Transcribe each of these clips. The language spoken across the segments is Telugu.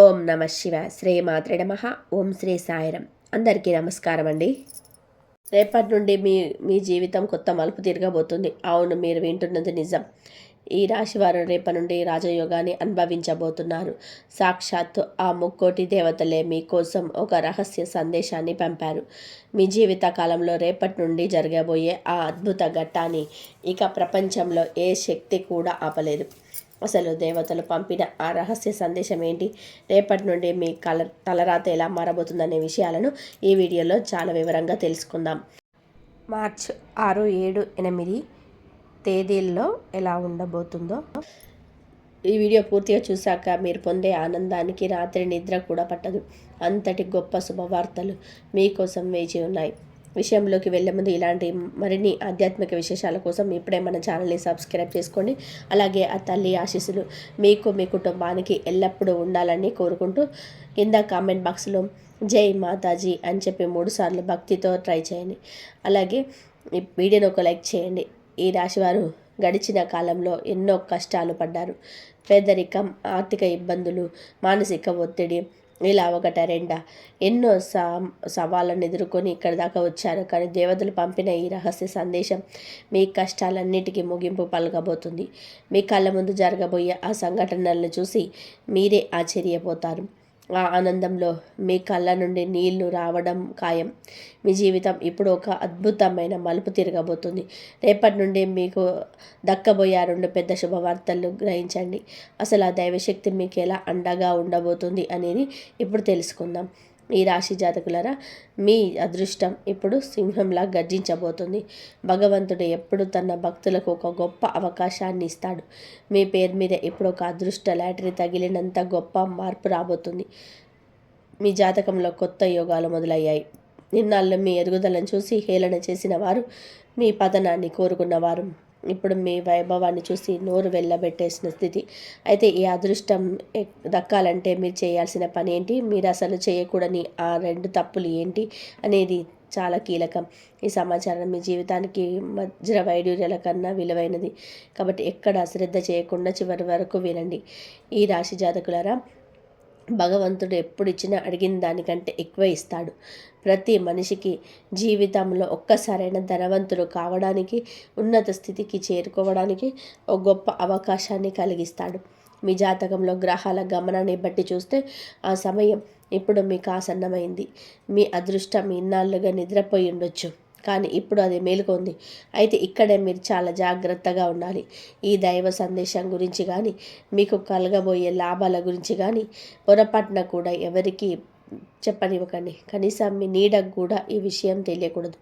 ఓం నమ శివ శ్రీ మాత్రే నమః. ఓం శ్రీ సాయిరం. అందరికీ నమస్కారం అండి. రేపటి నుండి మీ జీవితం కొత్త మలుపు తిరగబోతుంది. అవును, మీరు వింటున్నది నిజం. ఈ రాశివారు రేపటి నుండి రాజయోగాన్ని అనుభవించబోతున్నారు. సాక్షాత్తు ఆ ముక్కోటి దేవతలే మీకోసం ఒక రహస్య సందేశాన్ని పంపారు. మీ జీవిత కాలంలో రేపటి నుండి జరగబోయే ఆ అద్భుత ఘట్టాన్ని ఇక ప్రపంచంలో ఏ శక్తి కూడా ఆపలేదు. అసలు దేవతలు పంపిన ఆ రహస్య సందేశం ఏంటి, రేపటి నుండి మీ తలరాత ఎలా మారబోతుందనే విషయాలను ఈ వీడియోలో చాలా వివరంగా తెలుసుకుందాం. మార్చ్ 6, 7, 8 తేదీల్లో ఎలా ఉండబోతుందో ఈ వీడియో పూర్తిగా చూశాక మీరు పొందే ఆనందానికి రాత్రి నిద్ర కూడా పట్టదు. అంతటి గొప్ప శుభవార్తలు మీకోసం వేచి ఉన్నాయి. విషయంలోకి వెళ్ళే ముందు ఇలాంటి మరిన్ని ఆధ్యాత్మిక విశేషాల కోసం ఇప్పుడే మన ఛానల్ని సబ్స్క్రైబ్ చేసుకోండి. అలాగే ఆ తల్లి ఆశీస్సులు మీకు మీ కుటుంబానికి ఎల్లప్పుడూ ఉండాలని కోరుకుంటూ కింద కామెంట్ బాక్స్లో జై మాతాజీ అని చెప్పి 3 సార్లు భక్తితో ట్రై చేయండి. అలాగే ఈ వీడియోని ఒక లైక్ చేయండి. ఈ రాశివారు గడిచిన కాలంలో ఎన్నో కష్టాలు పడ్డారు. పేదరికం, ఆర్థిక ఇబ్బందులు, మానసిక ఒత్తిడి, ఇలా ఒకట రెండా ఎన్నో సవాళ్ళను ఎదుర్కొని ఇక్కడి దాకా వచ్చారు. కానీ దేవతలు పంపిన ఈ రహస్య సందేశం మీ కష్టాలన్నిటికీ ముగింపు పలకబోతుంది. మీ కళ్ళ ముందు జరగబోయే ఆ సంఘటనలను చూసి మీరే ఆశ్చర్యపోతారు. ఆ ఆనందంలో మీ కళ్ళ నుండి నీళ్లు రావడం ఖాయం. మీ జీవితం ఇప్పుడు ఒక అద్భుతమైన మలుపు తిరగబోతుంది. రేపటి నుండి మీకు దక్కబోయే 2 పెద్ద శుభవార్తలు గ్రహించండి. అసలు ఆ దైవశక్తి మీకు ఎలా అండగా ఉండబోతుంది అనేది ఇప్పుడు తెలుసుకుందాం. ఈ రాశి జాతకులరా, మీ అదృష్టం ఇప్పుడు సింహంలా గర్జించబోతుంది. భగవంతుడు ఎప్పుడు తన భక్తులకు ఒక గొప్ప అవకాశాన్ని ఇస్తాడు. మీ పేరు మీద ఇప్పుడు ఒక అదృష్ట లాటరీ తగిలినంత గొప్ప మార్పు రాబోతుంది. మీ జాతకంలో కొత్త యోగాలు మొదలయ్యాయి. నిన్నాళ్ళు మీ ఎదుగుదలను చూసి హేళన చేసిన వారు, మీ పతనాన్ని కోరుకున్నవారు ఇప్పుడు మీ వైభవాన్ని చూసి నోరు వెళ్ళబెట్టేసిన స్థితి. అయితే ఈ అదృష్టం దక్కాలంటే మీరు చేయాల్సిన పని ఏంటి, మీరు అసలు చేయకూడని ఆ 2 తప్పులు ఏంటి అనేది చాలా కీలకం. ఈ సమాచారం మీ జీవితానికి వజ్ర వైడూర్యాల కన్నా విలువైనది. కాబట్టి ఎక్కడ అశ్రద్ధ చేయకుండా చివరి వరకు వినండి. ఈ రాశి జాతకులారా, భగవంతుడు ఎప్పుడు ఇచ్చినా అడిగిన దానికంటే ఎక్కువ ఇస్తాడు. ప్రతి మనిషికి జీవితంలో ఒక్కసారైనా ధనవంతుడు కావడానికి, ఉన్నత స్థితికి చేరుకోవడానికి ఒక గొప్ప అవకాశాన్ని కలిగిస్తాడు. మీ జాతకంలో గ్రహాల గమనాన్ని బట్టి చూస్తే ఆ సమయం ఇప్పుడు మీకు ఆసన్నమైంది. మీ అదృష్టం ఇన్నాళ్ళుగా నిద్రపోయి ఉండొచ్చు, కానీ ఇప్పుడు అది మేలుకొంది. అయితే ఇక్కడే మీరు చాలా జాగ్రత్తగా ఉండాలి. ఈ దైవ సందేశం గురించి కానీ, మీకు కలగబోయే లాభాల గురించి కానీ పొరపాటున కూడా ఎవరికి చెప్పనివ్వకండి. కనీసం మీ నీడకు కూడా ఈ విషయం తెలియకూడదు.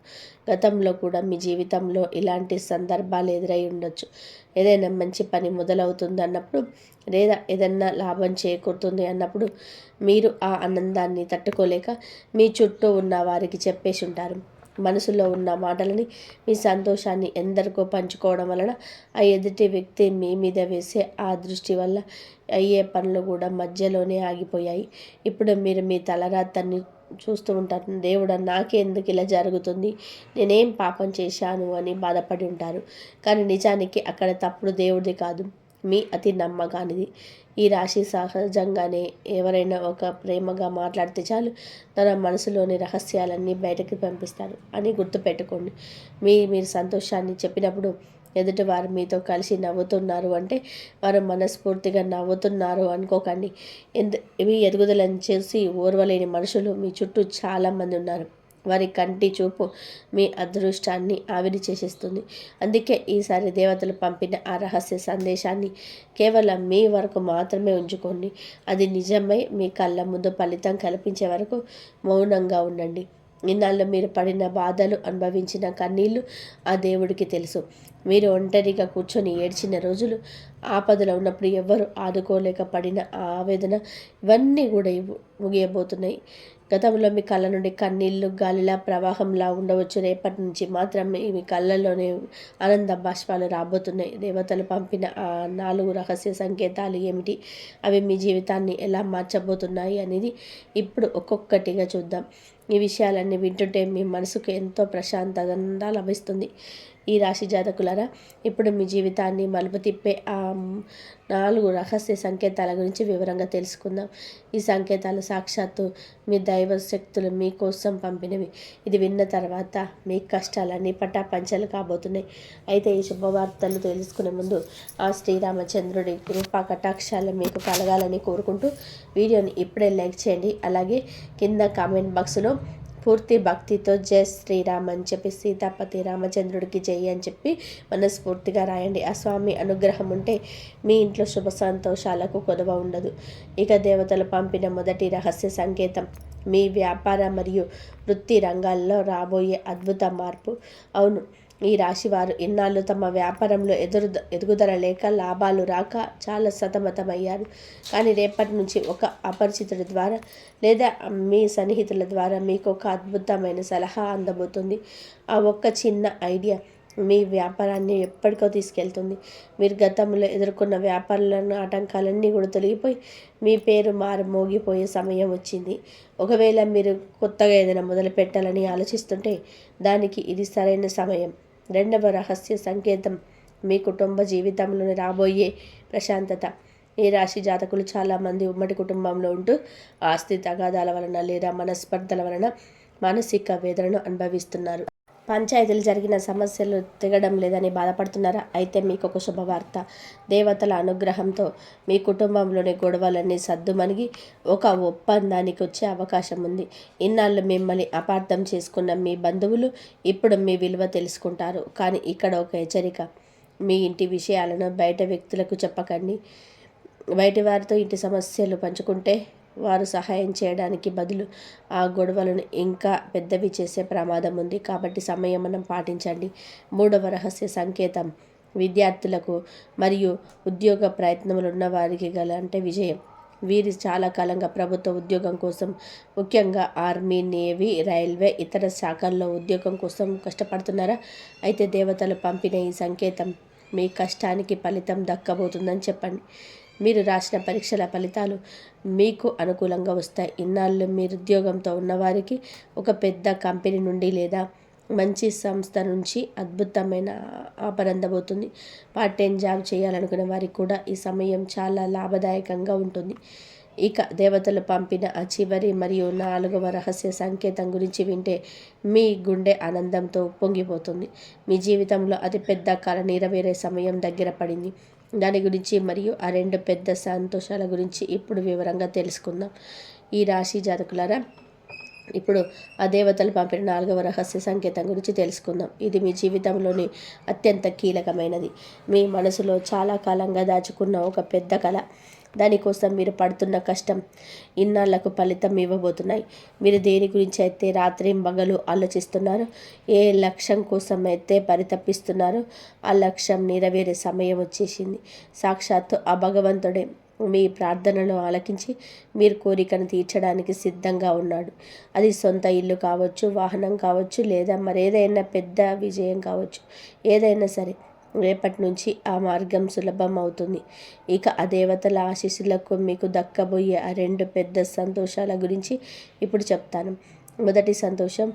గతంలో కూడా మీ జీవితంలో ఇలాంటి సందర్భాలు ఎదురై ఉండొచ్చు. ఏదైనా మంచి పని మొదలవుతుంది అన్నప్పుడు, లేదా ఏదైనా లాభం చేకూరుతుంది అన్నప్పుడు మీరు ఆ ఆనందాన్ని తట్టుకోలేక మీ చుట్టూ ఉన్న వారికి చెప్పేసి ఉంటారు. మనసులో ఉన్న మాటలని, మీ సంతోషాన్ని ఎందరికో పంచుకోవడం వలన ఆ ఎదుటి వ్యక్తి మీ మీద వేసే ఆ దృష్టి వల్ల అయ్యే పనులు కూడా మధ్యలోనే ఆగిపోయాయి. ఇప్పుడు మీరు మీ తలరాతన్ని చూస్తూ ఉంటారు. దేవుడా, నాకే ఎందుకు ఇలా జరుగుతుంది, నేనేం పాపం చేశాను అని బాధపడి ఉంటారు. కానీ నిజానికి అక్కడ తప్పుడు దేవుడిది కాదు, మీ అతి నమ్మకానిది. ఈ రాశి సహజంగానే ఎవరైనా ఒక ప్రేమగా మాట్లాడితే చాలు, తన మనసులోని రహస్యాలన్నీ బయటకు పంపిస్తారు అని గుర్తుపెట్టుకోండి. మీరు సంతోషాన్ని చెప్పినప్పుడు ఎదుటివారు మీతో కలిసి నవ్వుతున్నారు అంటే వారు మనస్ఫూర్తిగా నవ్వుతున్నారు అనుకోకండి. మీ ఎదుగుదలను చేసి ఓర్వలేని మనుషులు మీ చుట్టూ చాలామంది ఉన్నారు. వారి కంటి చూపు మీ అదృష్టాన్ని ఆవిరి చేసేస్తుంది. అందుకే ఈసారి దేవతలు పంపిన ఆ రహస్య సందేశాన్ని కేవలం మీ వరకు మాత్రమే ఉంచుకోండి. అది నిజమై మీ కళ్ళ ముందు ఫలితం కల్పించే వరకు మౌనంగా ఉండండి. ఇన్నాళ్ళు మీరు పడిన బాధలు, అనుభవించిన కన్నీళ్లు ఆ దేవుడికి తెలుసు. మీరు ఒంటరిగా కూర్చొని ఏడ్చిన రోజులు, ఆపదలో ఉన్నప్పుడు ఎవరు ఆదుకోలేక పడిన ఆ ఆవేదన, ఇవన్నీ కూడా ముగియబోతున్నాయి. గతంలో మీ కళ్ళ నుండి కన్నీళ్లు గాలిలా ప్రవాహంలా ఉండవచ్చు. రేపటి నుంచి మాత్రం మీ కళ్ళల్లోనే ఆనంద బాష్పాలు రాబోతున్నాయి. దేవతలు పంపిన ఆ 4 రహస్య సంకేతాలు ఏమిటి, అవి మీ జీవితాన్ని ఎలా మార్చబోతున్నాయి అనేది ఇప్పుడు ఒక్కొక్కటిగా చూద్దాం. ఈ విషయాలన్నీ వింటుంటే మీ మనసుకు ఎంతో ప్రశాంతంగా లభిస్తుంది. ఈ రాశి జాతకులారా, ఇప్పుడు మీ జీవితాన్ని మలుపు తిప్పే ఆ 4 రహస్య సంకేతాల గురించి వివరంగా తెలుసుకుందాం. ఈ సంకేతాలు సాక్షాత్తు మీ దైవ శక్తులు మీకోసం పంపినవి. ఇది విన్న తర్వాత మీ కష్టాలన్నీ పటాపంచలు కాబోతున్నాయి. అయితే ఈ శుభవార్తలు తెలుసుకునే ముందు ఆ శ్రీరామచంద్రుడి కృపా కటాక్షాలు మీకు కలగాలని కోరుకుంటూ వీడియోని ఇప్పుడే లైక్ చేయండి. అలాగే కింద కామెంట్ బాక్స్లో పూర్తి భక్తితో జై శ్రీరామ్ అని చెప్పి సీతాపతి రామచంద్రుడికి జై అని చెప్పి మనస్ఫూర్తిగా రాయండి. ఆ స్వామి అనుగ్రహం ఉంటే మీ ఇంట్లో శుభ సంతోషాలకు కొదవ ఉండదు. ఇక దేవతలు పంపిన మొదటి రహస్య సంకేతం మీ వ్యాపార మరియు వృత్తి రంగాల్లో రాబోయే అద్భుత మార్పు. అవును, ఈ రాశివారు ఇన్నాళ్ళు తమ వ్యాపారంలో ఎదుగుదల లేక లాభాలు రాక చాలా సతమతమయ్యారు. కానీ రేపటి నుంచి ఒక అపరిచితుడి ద్వారా లేదా మీ సన్నిహితుల ద్వారా మీకు ఒక అద్భుతమైన సలహా అందబోతుంది. ఆ ఒక్క చిన్న ఐడియా మీ వ్యాపారాన్ని ఎప్పటికో తీసుకెళ్తుంది. మీరు గతంలో ఎదుర్కొన్న వ్యాపారాలను ఆటంకాలన్నీ కూడా తొలగిపోయి మీ పేరు మోగిపోయే సమయం వచ్చింది. ఒకవేళ మీరు కొత్తగా ఏదైనా మొదలు పెట్టాలని ఆలోచిస్తుంటే దానికి ఇది సరైన సమయం. రెండవ రహస్య సంకేతం మీ కుటుంబ జీవితంలోని రాబోయే ప్రశాంతత. ఈ రాశి జాతకులు చాలామంది ఉమ్మడి కుటుంబంలో ఉంటూ ఆస్తి తగాదాల వలన లేదా మనస్పర్ధల వలన మానసిక వేదనను అనుభవిస్తున్నారు. పంచాయతీలు జరిగిన సమస్యలు తెగడం లేదని బాధపడుతున్నారా? అయితే మీకు ఒక శుభవార్త. దేవతల అనుగ్రహంతో మీ కుటుంబంలోని గొడవలన్నీ సద్దుమణిగి ఒక ఒప్పందానికి వచ్చే అవకాశం ఉంది. ఇన్నాళ్ళు మిమ్మల్ని అపార్థం చేసుకున్న మీ బంధువులు ఇప్పుడు మీ విలువ తెలుసుకుంటారు. కానీ ఇక్కడ ఒక హెచ్చరిక. మీ ఇంటి విషయాలను బయట వ్యక్తులకు చెప్పకండి. బయటి వారితో ఇంటి సమస్యలు పంచుకుంటే వారు సహాయం చేయడానికి బదులు ఆ గొడవలను ఇంకా పెద్దవి చేసే ప్రమాదం ఉంది. కాబట్టి సంయమనం పాటించండి. మూడవ రహస్య సంకేతం విద్యార్థులకు మరియు ఉద్యోగ ప్రయత్నములు ఉన్న వారికి విజయం. వీరి చాలా కాలంగా ప్రభుత్వ ఉద్యోగం కోసం, ముఖ్యంగా ఆర్మీ, నేవీ, రైల్వే, ఇతర శాఖల్లో ఉద్యోగం కోసం కష్టపడుతున్నారా? అయితే దేవతలు పంపిన ఈ సంకేతం మీ కష్టానికి ఫలితం దక్కబోతుందని చెప్పండి. మీరు రాసిన పరీక్షల ఫలితాలు మీకు అనుకూలంగా వస్తాయి. ఇన్నాళ్ళు మీరు ఉద్యోగంతో ఉన్నవారికి ఒక పెద్ద కంపెనీ నుండి లేదా మంచి సంస్థ నుంచి అద్భుతమైన ఆఫర్ అందబోతుంది. పార్ట్ టైం జాబ్ చేయాలనుకునే వారికి కూడా ఈ సమయం చాలా లాభదాయకంగా ఉంటుంది. ఇక దేవతలు పంపిన ఆ చివరి మరియు 4వ రహస్య సంకేతం గురించి వింటే మీ గుండె ఆనందంతో పొంగిపోతుంది. మీ జీవితంలో అతిపెద్ద కల నెరవేరే సమయం దగ్గర పడింది. దాని గురించి మరియు ఆ 2 పెద్ద సంతోషాల గురించి ఇప్పుడు వివరంగా తెలుసుకుందాం. ఈ రాశి జాతకులారా, ఇప్పుడు ఆ దేవతలు పంపిన 4వ రహస్య సంకేతం గురించి తెలుసుకుందాం. ఇది మీ జీవితంలోని అత్యంత కీలకమైనది. మీ మనసులో చాలా కాలంగా దాచుకున్న ఒక పెద్ద కళ, దానికోసం మీరు పడుతున్న కష్టం ఇన్నాళ్లకు ఫలితం ఇవ్వబోతున్నాయి. మీరు దేని గురించి అయితే రాత్రింబగలు ఆలోచిస్తున్నారో, ఏ లక్ష్యం కోసం అయితే పరితపిస్తున్నారో ఆ లక్ష్యం నెరవేరే సమయం వచ్చేసింది. సాక్షాత్తు ఆ భగవంతుడే మీ ప్రార్థనలు ఆలకించి మీరు కోరికను తీర్చడానికి సిద్ధంగా ఉన్నాడు. అది సొంత ఇల్లు కావచ్చు, వాహనం కావచ్చు, లేదా మరేదైనా పెద్ద విజయం కావచ్చు. ఏదైనా సరే రేపటి నుంచి ఆ మార్గం సులభం అవుతుంది. ఇక ఆ దేవతల ఆశీస్సులకు మీకు దక్కబోయే ఆ 2 పెద్ద సంతోషాల గురించి ఇప్పుడు చెప్తాను. మొదటి సంతోషం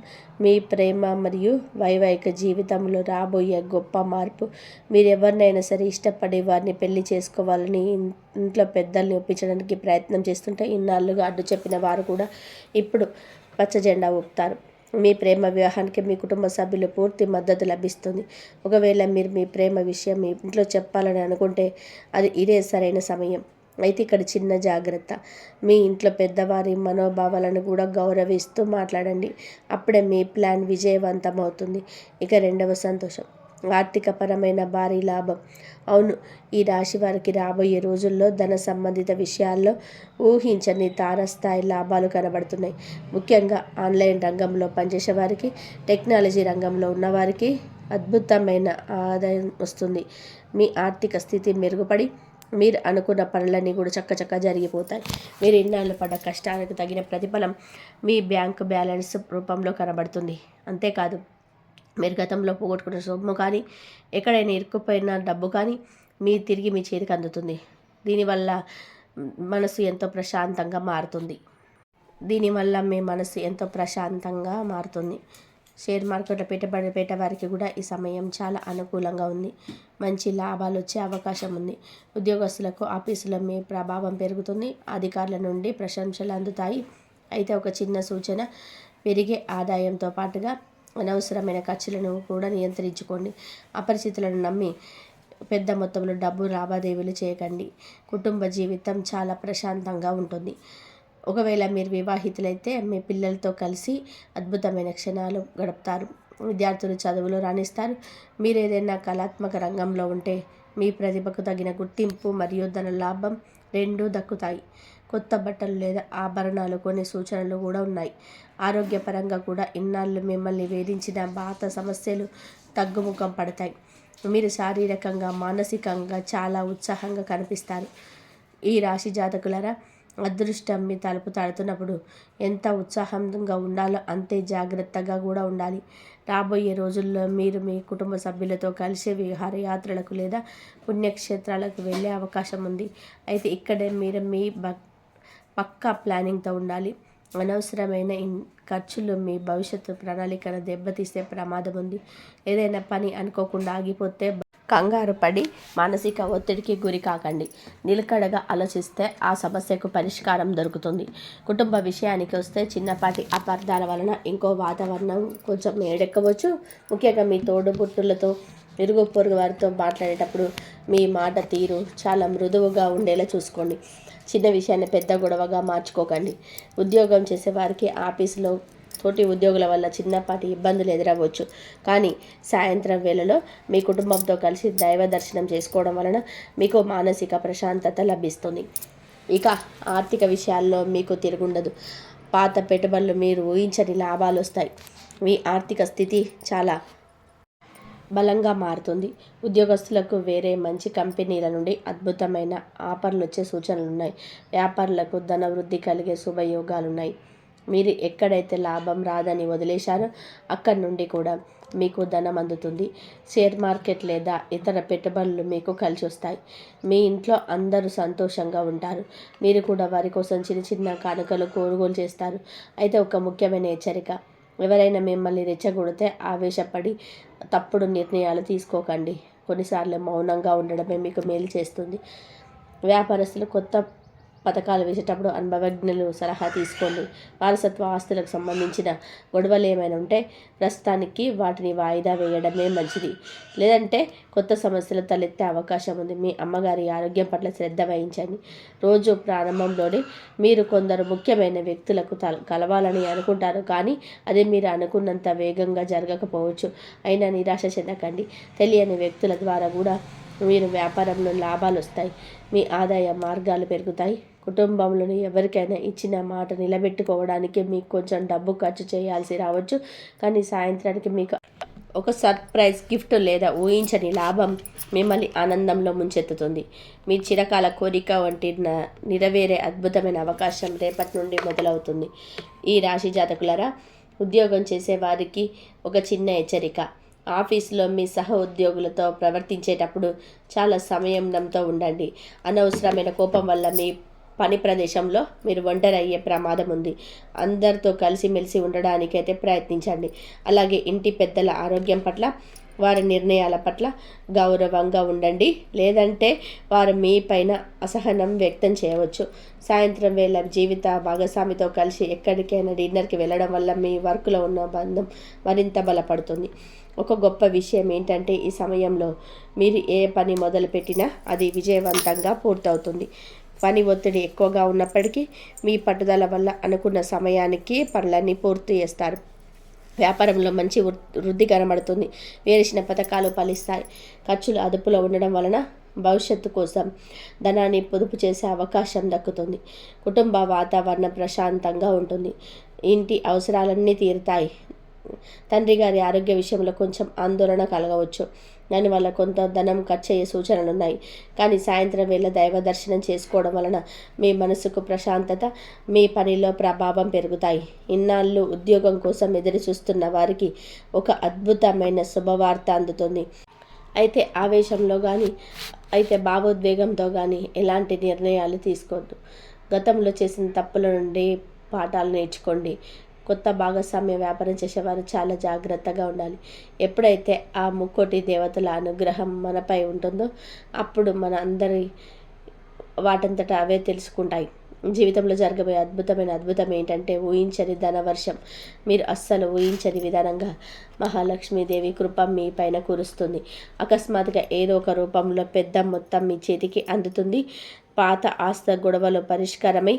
మీ ప్రేమ మరియు వైవాహిక జీవితంలో రాబోయే గొప్ప మార్పు. మీరు ఎవరినైనా సరే ఇష్టపడే వారిని పెళ్లి చేసుకోవాలని ఇంట్లో పెద్దల్ని ఒప్పించడానికి ప్రయత్నం చేస్తుంటే ఇన్నాళ్ళుగా అడ్డు చెప్పిన వారు కూడా ఇప్పుడు పచ్చ జెండా ఊపుతారు. మీ ప్రేమ వివాహానికి మీ కుటుంబ సభ్యులు పూర్తి మద్దతు లభిస్తుంది. ఒకవేళ మీరు మీ ప్రేమ విషయం మీ ఇంట్లో చెప్పాలని అనుకుంటే ఇదే సరైన సమయం. అయితే ఇక్కడ చిన్న జాగ్రత్త. మీ ఇంట్లో పెద్దవారి మనోభావాలను కూడా గౌరవిస్తూ మాట్లాడండి. అప్పుడే మీ ప్లాన్ విజయవంతమవుతుంది. ఇక రెండవ సంతోషం ఆర్థికపరమైన భారీ లాభం. అవును, ఈ రాశి వారికి రాబోయే రోజుల్లో ధన సంబంధిత విషయాల్లో ఊహించని తారస్థాయి లాభాలు కనబడుతున్నాయి. ముఖ్యంగా ఆన్లైన్ రంగంలో పనిచేసే వారికి, టెక్నాలజీ రంగంలో ఉన్నవారికి అద్భుతమైన ఆదాయం వస్తుంది. మీ ఆర్థిక స్థితి మెరుగుపడి మీరు అనుకున్న పనులన్నీ కూడా చక్కచక్క జరిగిపోతాయి. మీరు ఇన్నాళ్ళు పడ్డ కష్టానికి తగిన ప్రతిఫలం మీ బ్యాంకు బ్యాలెన్స్ రూపంలో కనబడుతుంది. అంతేకాదు, మీరు గతంలో పోగొట్టుకున్న సొమ్ము కానీ, ఎక్కడైనా ఇరుక్కుపోయిన డబ్బు కానీ తిరిగి మీ చేతికి అందుతుంది. దీనివల్ల మనసు ఎంతో ప్రశాంతంగా మారుతుంది. షేర్ మార్కెట్లో పెట్టుబడి పెట్టే వారికి కూడా ఈ సమయం చాలా అనుకూలంగా ఉంది. మంచి లాభాలు వచ్చే అవకాశం ఉంది. ఉద్యోగస్తులకు ఆఫీసులో మీ ప్రభావం పెరుగుతుంది. అధికారుల నుండి ప్రశంసలు అందుతాయి. అయితే ఒక చిన్న సూచన, పెరిగే ఆదాయంతో పాటుగా అనవసరమైన ఖర్చులను కూడా నియంత్రించుకోండి. అపరిచితులను నమ్మి పెద్ద మొత్తంలో డబ్బు లావాదేవీలు చేయకండి. కుటుంబ జీవితం చాలా ప్రశాంతంగా ఉంటుంది. ఒకవేళ మీరు వివాహితులైతే మీ పిల్లలతో కలిసి అద్భుతమైన క్షణాలు గడుపుతారు. విద్యార్థులు చదువులో రాణిస్తారు. మీరు ఏదైనా కళాత్మక రంగంలో ఉంటే మీ ప్రతిభకు తగిన గుర్తింపు మరియు ధన లాభం రెండూ దక్కుతాయి. కొత్త బట్టలు లేదా ఆభరణాలు కొనే సూచనలు కూడా ఉన్నాయి. ఆరోగ్యపరంగా కూడా ఇన్నాళ్ళు మిమ్మల్ని వేధించిన పాత సమస్యలు తగ్గుముఖం పడతాయి. మీరు శారీరకంగా మానసికంగా చాలా ఉత్సాహంగా కనిపిస్తారు. ఈ రాశి జాతకులరా, అదృష్టం మీ తలుపు తాడుతున్నప్పుడు ఎంత ఉత్సాహంగా ఉండాలో అంతే జాగ్రత్తగా కూడా ఉండాలి. రాబోయే రోజుల్లో మీరు మీ కుటుంబ సభ్యులతో కలిసి విహారయాత్రలకు లేదా పుణ్యక్షేత్రాలకు వెళ్ళే అవకాశం ఉంది. అయితే ఇక్కడే మీరు మీ పక్కా ప్లానింగ్తో ఉండాలి. అనవసరమైన ఖర్చులు మీ భవిష్యత్తు ప్రణాళికను దెబ్బతీసే ప్రమాదం ఉంది. ఏదైనా పని అనుకోకుండా ఆగిపోతే కంగారు పడి మానసిక ఒత్తిడికి గురి కాకండి. నిలకడగా ఆలోచిస్తే ఆ సమస్యకు పరిష్కారం దొరుకుతుంది. కుటుంబ విషయానికి వస్తే చిన్నపాటి అపార్థాల వలన ఇంకో వాతావరణం కొంచెం ఏడెక్కవచ్చు. ముఖ్యంగా మీ తోడుబుట్టులతో ఇరుగు పొరుగు వారితో మాట్లాడేటప్పుడు మీ మాట తీరు చాలా మృదువుగా ఉండేలా చూసుకోండి. చిన్న విషయాన్ని పెద్ద గొడవగా మార్చుకోకండి. ఉద్యోగం చేసేవారికి ఆఫీసులో తోటి ఉద్యోగుల వల్ల చిన్నపాటి ఇబ్బందులు ఎదురవ్వచ్చు. కానీ సాయంత్రం వేళలో మీ కుటుంబంతో కలిసి దైవ దర్శనం చేసుకోవడం వలన మీకు మానసిక ప్రశాంతత లభిస్తుంది. ఇక ఆర్థిక విషయాల్లో మీకు తిరుగుండదు. పాత పెట్టుబడులు మీరు ఊహించని లాభాలు వస్తాయి. మీ ఆర్థిక స్థితి చాలా బలంగా మారుతుంది. ఉద్యోగస్తులకు వేరే మంచి కంపెనీల నుండి అద్భుతమైన ఆఫర్లు వచ్చే సూచనలు ఉన్నాయి. వ్యాపారులకు ధన వృద్ధి కలిగే శుభయోగాలున్నాయి. మీరు ఎక్కడైతే లాభం రాదని వదిలేశారో అక్కడి నుండి కూడా మీకు ధనం అందుతుంది. షేర్ మార్కెట్ లేదా ఇతర పెట్టుబడులు మీకు కలిసి వస్తాయి. మీ ఇంట్లో అందరూ సంతోషంగా ఉంటారు. మీరు కూడా వారి కోసం చిన్న చిన్న కానుకలు కొనుగోలు చేస్తారు. అయితే ఒక ముఖ్యమైన హెచ్చరిక, ఎవరైనా మిమ్మల్ని రెచ్చగొడితే ఆవేశపడి తప్పుడు నిర్ణయాలు తీసుకోకండి. కొన్నిసార్లు మౌనంగా ఉండడమే మీకు మేలు చేస్తుంది. వ్యాపారస్తులు కొత్త పథకాలు వేసేటప్పుడు అనుభవజ్ఞులు సలహా తీసుకోండి. వారసత్వ ఆస్తులకు సంబంధించిన గొడవలు ఏమైనా ఉంటే ప్రస్తుతానికి వాటిని వాయిదా వేయడమే మంచిది. లేదంటే కొత్త సమస్యలు తలెత్తే అవకాశం ఉంది. మీ అమ్మగారి ఆరోగ్యం పట్ల శ్రద్ధ వహించండి. రోజు ప్రారంభంలోనే మీరు కొందరు ముఖ్యమైన వ్యక్తులకు కలవాలని అనుకుంటారు. కానీ అది మీరు అనుకున్నంత వేగంగా జరగకపోవచ్చు. అయినా నిరాశ చెందకండి. తెలియని వ్యక్తుల ద్వారా కూడా మీరు వ్యాపారంలో లాభాలు వస్తాయి. మీ ఆదాయ మార్గాలు పెరుగుతాయి. కుటుంబంలోని ఎవరికైనా ఇచ్చిన మాట నిలబెట్టుకోవడానికి మీకు కొంచెం డబ్బు ఖర్చు చేయాల్సి రావచ్చు. కానీ సాయంత్రానికి మీకు ఒక సర్ప్రైజ్ గిఫ్ట్ లేదా ఊహించని లాభం మిమ్మల్ని ఆనందంలో ముంచెత్తుతుంది. మీ చిరకాల కోరిక వంటి నెరవేరే అద్భుతమైన అవకాశం రేపటి నుండి మొదలవుతుంది. ఈ రాశి జాతకులారా, ఉద్యోగం చేసే వారికి ఒక చిన్న హెచ్చరిక. ఆఫీసులో మీ సహ ఉద్యోగులతో ప్రవర్తించేటప్పుడు చాలా సంయమనంతో ఉండండి. అనవసరమైన కోపం వల్ల మీ పని ప్రదేశంలో మీరు ఒంటరి అయ్యే ప్రమాదం ఉంది. అందరితో కలిసిమెలిసి ఉండడానికైతే ప్రయత్నించండి. అలాగే ఇంటి పెద్దల ఆరోగ్యం పట్ల, వారి నిర్ణయాల పట్ల గౌరవంగా ఉండండి. లేదంటే వారు మీ పైన అసహనం వ్యక్తం చేయవచ్చు. సాయంత్రం వేళ జీవిత భాగస్వామితో కలిసి ఎక్కడికైనా డిన్నర్కి వెళ్ళడం వల్ల మీ వర్క్లో ఉన్న బంధం మరింత బలపడుతుంది. ఒక గొప్ప విషయం ఏంటంటే ఈ సమయంలో మీరు ఏ పని మొదలుపెట్టినా అది విజయవంతంగా పూర్తవుతుంది. పని ఒత్తిడి ఎక్కువగా ఉన్నప్పటికీ మీ పట్టుదల వల్ల అనుకున్న సమయానికి పనులన్నీ పూర్తి చేస్తారు. వ్యాపారంలో మంచి వృద్ధి కనబడుతుంది. వేసిన పథకాలు ఫలిస్తాయి. ఖర్చులు అదుపులో ఉండడం వలన భవిష్యత్తు కోసం ధనాన్ని పొదుపు చేసే అవకాశం దక్కుతుంది. కుటుంబ వాతావరణం ప్రశాంతంగా ఉంటుంది. ఇంటి అవసరాలన్నీ తీరుతాయి. తండ్రి గారి ఆరోగ్య విషయంలో కొంచెం ఆందోళన కలగవచ్చు. దానివల్ల కొంత ధనం ఖర్చు అయ్యే సూచనలు ఉన్నాయి. కానీ సాయంత్రం వేళ దైవ దర్శనం చేసుకోవడం వలన మీ మనసుకు ప్రశాంతత, మీ పనిలో ప్రభావం పెరుగుతాయి. ఇన్నాళ్ళు ఉద్యోగం కోసం ఎదురు చూస్తున్న వారికి ఒక అద్భుతమైన శుభవార్త అందుతుంది. అయితే ఆవేశంలో కానీ భావోద్వేగంతో కానీ ఎలాంటి నిర్ణయాలు తీసుకోవద్దు. గతంలో చేసిన తప్పుల నుండి పాఠాలు నేర్చుకోండి. కొత్త భాగస్వామ్య వ్యాపారం చేసేవారు చాలా జాగ్రత్తగా ఉండాలి. ఎప్పుడైతే ఆ ముక్కోటి దేవతల అనుగ్రహం మనపై ఉంటుందో అప్పుడు మన అందరి వాటంతట అవే తెలుసుకుంటాయి. జీవితంలో జరగబోయే అద్భుతం ఏంటంటే ఊహించని ధనవర్షం. మీరు అస్సలు ఊహించని విధానంగా మహాలక్ష్మీదేవి కృప మీ పైన కురుస్తుంది. అకస్మాత్తుగా ఏదో ఒక రూపంలో పెద్ద మొత్తం మీ చేతికి అందుతుంది. పాత ఆస్తి గొడవలు పరిష్కారమై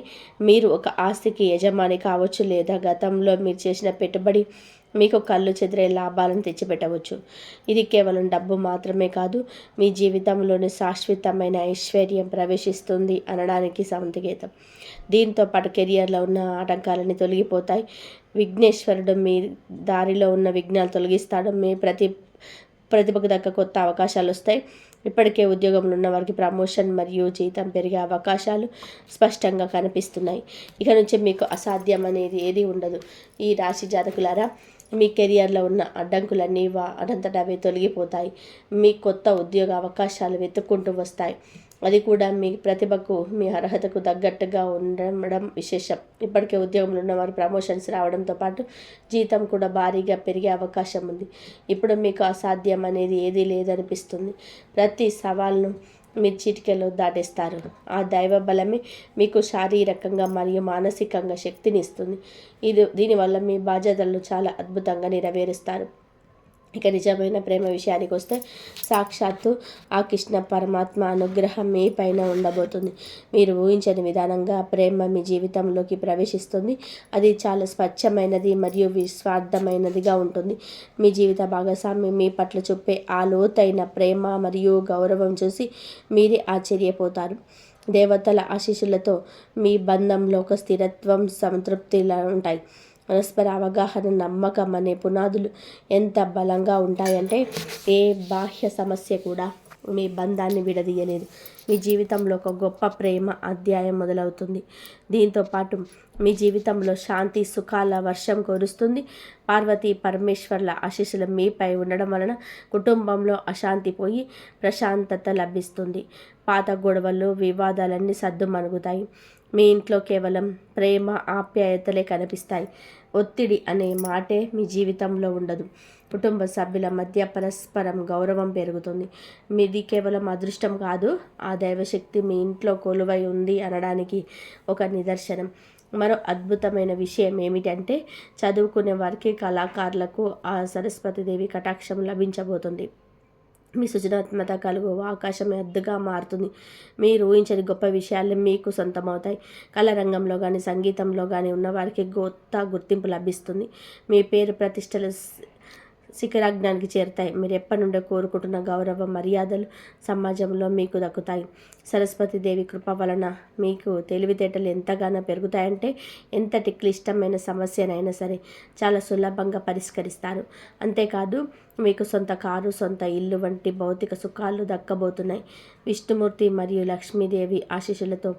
మీరు ఒక ఆస్తికి యజమాని కావచ్చు, లేదా గతంలో మీరు చేసిన పెట్టుబడి మీకు కళ్ళు చెదిరే లాభాలను తెచ్చిపెట్టవచ్చు. ఇది కేవలం డబ్బు మాత్రమే కాదు, మీ జీవితంలోని శాశ్వతమైన ఐశ్వర్యం ప్రవేశిస్తుంది అనడానికి సంకేతం. దీంతో పాటు కెరియర్లో ఉన్న ఆటంకాలన్నీ తొలగిపోతాయి. విఘ్నేశ్వరుడు మీ దారిలో ఉన్న విఘ్నాలు తొలగిస్తాడు. మీ ప్రతిభకు తగ్గ కొత్త అవకాశాలు వస్తాయి. ఇప్పటికే ఉద్యోగంలో ఉన్న వారికి ప్రమోషన్ మరియు జీతం పెరిగే అవకాశాలు స్పష్టంగా కనిపిస్తున్నాయి. ఇక నుంచి మీకు అసాధ్యం అనేది ఏది ఉండదు. ఈ రాశి జాతకులారా, మీ కెరియర్లో ఉన్న అడ్డంకులన్నీ అనంతటా అవే తొలగిపోతాయి. మీ కొత్త ఉద్యోగ అవకాశాలు వెతుక్కుంటూ వస్తాయి. అది కూడా మీ ప్రతిభకు, మీ అర్హతకు తగ్గట్టుగా ఉండడం విశేషం. ఇప్పటికే ఉద్యోగంలో ఉన్నవారు ప్రమోషన్స్ రావడంతో పాటు జీతం కూడా భారీగా పెరిగే అవకాశం ఉంది. ఇప్పుడు మీకు అసాధ్యం అనేది ఏదీ లేదనిపిస్తుంది. ప్రతి సవాల్ను మీరు చిటికెలో దాటేస్తారు. ఆ దైవ బలమే మీకు శారీరకంగా మరియు మానసికంగా శక్తిని ఇస్తుంది. దీనివల్ల మీ బాధ్యతలను చాలా అద్భుతంగా నెరవేరుస్తారు. ఇక నిజమైన ప్రేమ విషయానికి వస్తే సాక్షాత్తు ఆ కృష్ణ పరమాత్మ అనుగ్రహం మీ పైన ఉండబోతుంది. మీరు ఊహించని విధానంగా ప్రేమ మీ జీవితంలోకి ప్రవేశిస్తుంది. అది చాలా స్వచ్ఛమైనది మరియు విస్వార్థమైనదిగా ఉంటుంది. మీ జీవిత భాగస్వామి మీ పట్ల చూపే ఆ లోతైన ప్రేమ మరియు గౌరవం చూసి మీరే ఆశ్చర్యపోతారు. దేవతల ఆశీస్సులతో మీ బంధంలో ఒక స్థిరత్వం, సంతృప్తిలా ఉంటాయి. పరస్పర అవగాహన, నమ్మకం అనే పునాదులు ఎంత బలంగా ఉంటాయంటే ఏ బాహ్య సమస్య కూడా మీ బంధాన్ని విడదీయలేదు. మీ జీవితంలో ఒక గొప్ప ప్రేమ అధ్యాయం మొదలవుతుంది. దీంతో పాటు మీ జీవితంలో శాంతి, సుఖాల వర్షం కురుస్తుంది. పార్వతీ పరమేశ్వర్ల ఆశీస్సులు మీపై ఉండడం వలన కుటుంబంలో అశాంతి పోయి ప్రశాంతత లభిస్తుంది. పాత గొడవలు, వివాదాలన్నీ సద్దుమణుగుతాయి. మీ ఇంట్లో కేవలం ప్రేమ, ఆప్యాయతలే కనిపిస్తాయి. ఒత్తిడి అనే మాటే మీ జీవితంలో ఉండదు. కుటుంబ సభ్యుల మధ్య పరస్పరం గౌరవం పెరుగుతుంది. మీది కేవలం అదృష్టం కాదు, ఆ దైవశక్తి మీ ఇంట్లో కొలువై ఉంది అనడానికి ఒక నిదర్శనం. మరో అద్భుతమైన విషయం ఏమిటంటే చదువుకునే వారికి, కళాకారులకు ఆ సరస్వతీదేవి కటాక్షం లభించబోతుంది. మీ సృజనాత్మక కలుగు ఆకాశం ఎద్దుగా మారుతుంది. మీరు ఊహించని గొప్ప విషయాలు మీకు సొంతమవుతాయి. కళా రంగంలో కానీ, సంగీతంలో కానీ ఉన్నవారికి కొత్త గుర్తింపు లభిస్తుంది. మీ పేరు ప్రతిష్టలు శిఖరాగ్నానికి చేరుతాయి. మీరు ఎప్పటి నుండో కోరుకుంటున్న గౌరవ మర్యాదలు సమాజంలో మీకు దక్కుతాయి. సరస్వతీదేవి కృప వలన మీకు తెలివితేటలు ఎంతగానో పెరుగుతాయంటే ఎంతటి క్లిష్టమైన సమస్యనైనా సరే చాలా సులభంగా పరిష్కరిస్తారు. అంతేకాదు మీకు సొంత కారు, సొంత ఇల్లు వంటి భౌతిక సుఖాలు దక్కబోతున్నాయి. విష్ణుమూర్తి మరియు లక్ష్మీదేవి ఆశీస్సులతో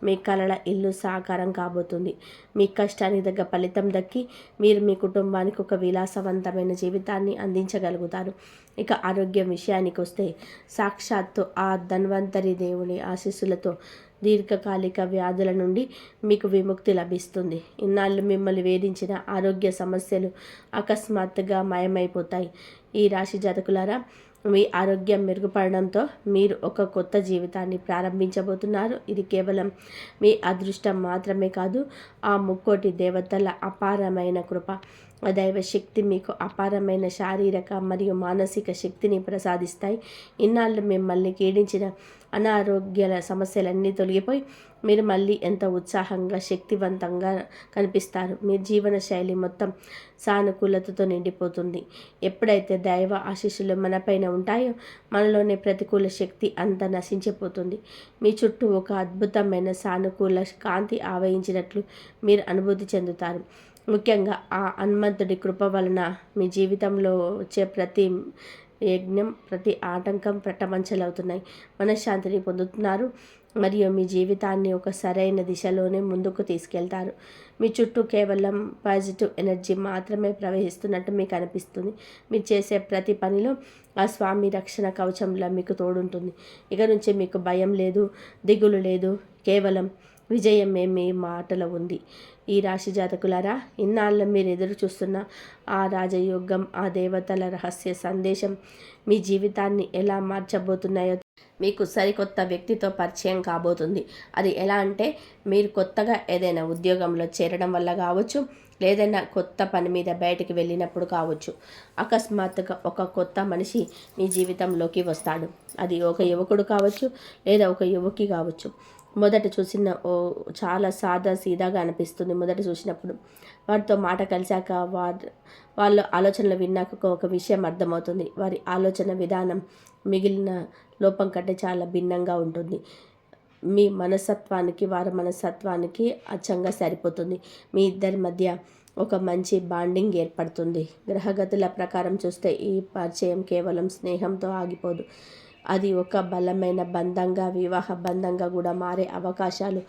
మీ కలల ఇల్లు సాకారం కాబోతుంది. మీ కష్టానికి తగ్గ ఫలితం దక్కి మీరు మీ కుటుంబానికి ఒక విలాసవంతమైన జీవితాన్ని అందించగలుగుతారు. ఇక ఆరోగ్యం విషయానికి వస్తే సాక్షాత్తు ఆ ధన్వంతరి దేవుని ఆశీస్సులతో దీర్ఘకాలిక వ్యాధుల నుండి మీకు విముక్తి లభిస్తుంది. ఇన్నాళ్ళు మిమ్మల్ని వేధించిన ఆరోగ్య సమస్యలు అకస్మాత్తుగా మాయమైపోతాయి. ఈ రాశి జాతకులారా, మీ ఆరోగ్యం మెరుగుపడడంతో మీరు ఒక కొత్త జీవితాన్ని ప్రారంభించబోతున్నారు. ఇది కేవలం మీ అదృష్టం మాత్రమే కాదు, ఆ ముక్కోటి దేవతల అపారమైన కృప. దైవ శక్తి మీకు అపారమైన శారీరక మరియు మానసిక శక్తిని ప్రసాదిస్తాయి. ఇన్నాళ్ళు మిమ్మల్ని పీడించిన అనారోగ్యాల సమస్యలన్నీ తొలగిపోయి మీరు మళ్ళీ ఎంత ఉత్సాహంగా, శక్తివంతంగా కనిపిస్తారు. మీ జీవన శైలి మొత్తం సానుకూలతతో నిండిపోతుంది. ఎప్పుడైతే దైవ ఆశీస్సులు మనపైన ఉంటాయో మనలోని ప్రతికూల శక్తి అంతా నశించిపోతుంది. మీ చుట్టూ ఒక అద్భుతమైన సానుకూల కాంతి ఆవహించినట్లు మీరు అనుభూతి చెందుతారు. ముఖ్యంగా ఆ హనుమంతుడి కృప వలన మీ జీవితంలో వచ్చే ప్రతి యజ్ఞం, ప్రతి ఆటంకం పట్టమంచలవుతున్నాయి. మనశ్శాంతిని పొందుతున్నారు మరియు మీ జీవితాన్ని ఒక సరైన దిశలోనే ముందుకు తీసుకెళ్తారు. మీ చుట్టూ కేవలం పాజిటివ్ ఎనర్జీ మాత్రమే ప్రవహిస్తున్నట్టు మీకు అనిపిస్తుంది. మీరు చేసే ప్రతి పనిలో ఆ స్వామి రక్షణ కవచంలా మీకు తోడుంటుంది. ఇక నుంచి మీకు భయం లేదు, దిగులు లేదు. కేవలం విజయమే మీ మాటలో ఉంది. ఈ రాశి జాతకులారా, ఇన్నాళ్ళు మీరు ఎదురు చూస్తున్న ఆ రాజయోగం, ఆ దేవతల రహస్య సందేశం మీ జీవితాన్ని ఎలా మార్చబోతున్నాయో మీకు సరికొత్త వ్యక్తితో పరిచయం కాబోతుంది. అది ఎలా అంటే, మీరు కొత్తగా ఏదైనా ఉద్యోగంలో చేరడం వల్ల కావచ్చు, లేదన్నా కొత్త పని మీద బయటికి వెళ్ళినప్పుడు కావచ్చు. అకస్మాత్తుగా ఒక కొత్త మనిషి మీ జీవితంలోకి వస్తాడు. అది ఒక యువకుడు కావచ్చు, లేదా ఒక యువకి కావచ్చు. మొదట చూసిన చాలా సాదా సీదాగా అనిపిస్తుంది మొదట చూసినప్పుడు. వారితో మాట కలిశాక వాళ్ళ ఆలోచనలు విన్నాక ఒక విషయం అర్థమవుతుంది. వారి ఆలోచన విధానం మిగిలిన లోపం కంటే చాలా భిన్నంగా ఉంటుంది. మీ మనస్తత్వానికి వారి మనస్తత్వానికి అచ్చంగా సరిపోతుంది. మీ ఇద్దరి మధ్య ఒక మంచి బాండింగ్ ఏర్పడుతుంది. గ్రహగతుల ప్రకారం చూస్తే ఈ పరిచయం కేవలం స్నేహంతో ఆగిపోదు. అది ఒక బలమైన బంధంగా, వివాహ బంధంగా కూడా మారే అవకాశాలు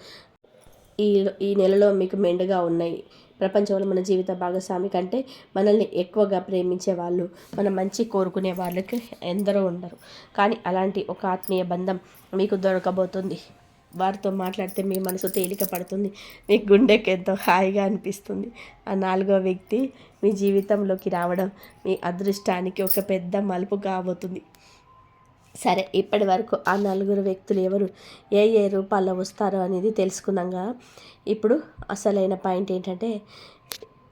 ఈ ఈ నెలలో మీకు మెండుగా ఉన్నాయి. ప్రపంచంలో మన జీవిత భాగస్వామి కంటే మనల్ని ఎక్కువగా ప్రేమించే వాళ్ళు, మన మంచి కోరుకునే వాళ్ళకి ఎందరో ఉండరు. కానీ అలాంటి ఒక ఆత్మీయ బంధం మీకు దొరకబోతుంది. వారితో మాట్లాడితే మీ మనసు తేలిక పడుతుంది. మీ గుండెకి ఎంతో హాయిగా అనిపిస్తుంది. ఆ 4వ వ్యక్తి మీ జీవితంలోకి రావడం మీ అదృష్టానికి ఒక పెద్ద మలుపు కాబోతుంది. సరే, ఇప్పటి వరకు ఆ 4 వ్యక్తులు ఎవరు, ఏ ఏ రూపాల్లో వస్తారో అనేది తెలుసుకున్నాగా. ఇప్పుడు అసలైన పాయింట్ ఏంటంటే,